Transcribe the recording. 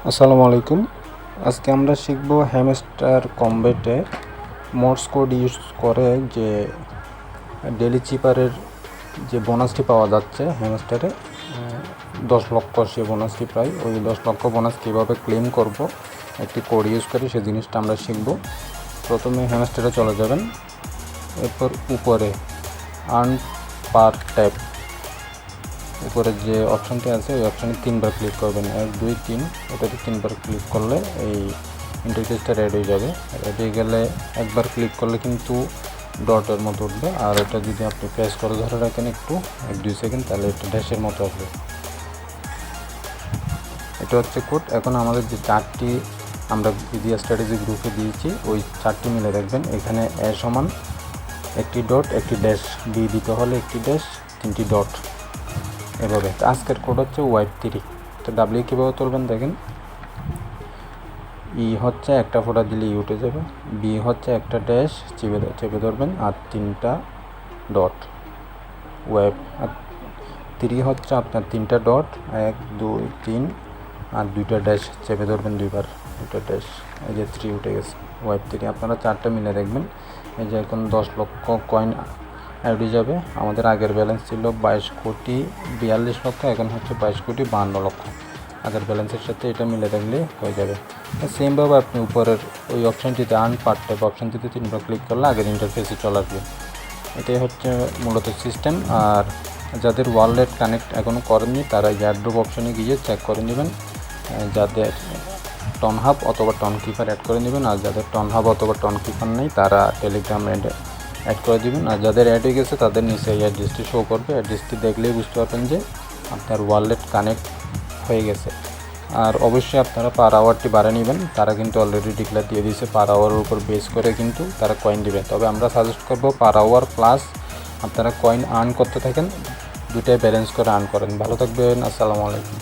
আসসালামু আলাইকুম। আজকে আমরা শিখব হ্যামস্টার কম্বেটে মোর্স কোড ইউজ করে যে ডেলি চিপারের যে বোনাসটি পাওয়া যাচ্ছে হ্যামস্টারে 10 লক্ষ সে বোনাসটি প্রায় ওই 10 লক্ষ বোনাস কীভাবে ক্লেম করব একটি কোড ইউজ করে সে জিনিসটা আমরা শিখব। প্রথমে হ্যামস্টারে চলে যাবেন, এরপর উপরে আর্ন পার ট্যাপ উপরে যে অপশানটি আছে ওই অপশানে 3বার ক্লিক করবেন, 1 2 3 ওটাতে 3বার ক্লিক করলে এই ইন্টারফেসটা রেড হয়ে যাবে। রেড হয়ে গেলে একবার ক্লিক করলে কিন্তু ডটের মতো উঠবে, আর এটা যদি আপনি প্রেস করে ধরে রাখেন একটু 1-2 সেকেন্ড তাহলে এটা ড্যাশের মতো আসবে। এটা হচ্ছে কোড। এখন আমাদের যে চারটি আমরা বিডিএ স্ট্র্যাটেজি গ্রুপে দিয়েছি ওই চারটি মিলে দেখবেন এখানে এ সমান একটি ডট একটি ড্যাশ, বি দিতে হলে একটি ড্যাশ 3টি ডট এভাবে। আজকের কোড হচ্ছে ওয়াইপ 3। তো ডাব্লিউ কীভাবে তুলবেন দেখেন, ই হচ্ছে একটা ফোঁটা দিলে ই উঠে যাবে, বি হচ্ছে একটা ড্যাশ চেপে ধরবেন আর 3টা ডট ওয়াইপ, আর 3 হচ্ছে আপনার 3টা ডট 1 2 3 আর 2টা ড্যাশ চেপে ধরবেন 2বার, 2টা ড্যাশ, এই যে 3 উঠে গেছে ওয়াইপ 3। আপনারা চারটা মিলে দেখবেন এই যে এখন 10 লক্ষ কয়েন অ্যাড হয়ে যাবে। আমাদের আগের ব্যালেন্স ছিল 22,42,00,000, এখন হচ্ছে 22,52,00,000। আগের ব্যালেন্সের সাথে এটা মিলে দেখলে হয়ে যাবে। সেমভাবে আপনি উপরের ওই অপশানটিতে আর্ন পার্ট টাইপ অপশানটিতে 3বার ক্লিক করলে আগের ইন্টারফেসে চলে আসবে। এটাই হচ্ছে মূলত সিস্টেম। আর যাদের ওয়ালেট কানেক্ট এখনও করেননি তারা এয়ারড্রপ অপশানে গিয়ে চেক করে নেবেন, যাদের টন হাব অথবা টন কিপার অ্যাড করে নেবেন, আর যাদের টন হাব অথবা টন কিপার নেই তারা টেলিগ্রাম অ্যাড করে দেবেন। আর যাদের অ্যাড হয়ে গেছে তাদের নিচে এই অ্যাড্রেসটি শো করবে, অ্যাড্রেসটি দেখলেই বুঝতে পারবেন যে আপনার ওয়ালেট কানেক্ট হয়ে গেছে। আর অবশ্যই আপনারা পার আওয়ারটি বাড়িয়ে নেবেন, তারা কিন্তু অলরেডি ডিক্লেয়ার দিয়ে দিয়েছে পার আওয়ারের উপর বেস করে কিন্তু তারা কয়েন দেবে। তবে আমরা সাজেস্ট করব পার আওয়ার প্লাস আপনারা কয়েন আর্ন করতে থাকেন, দুটাই ব্যালেন্স করে আর্ন করেন। ভালো থাকবেন, আসসালামু আলাইকুম।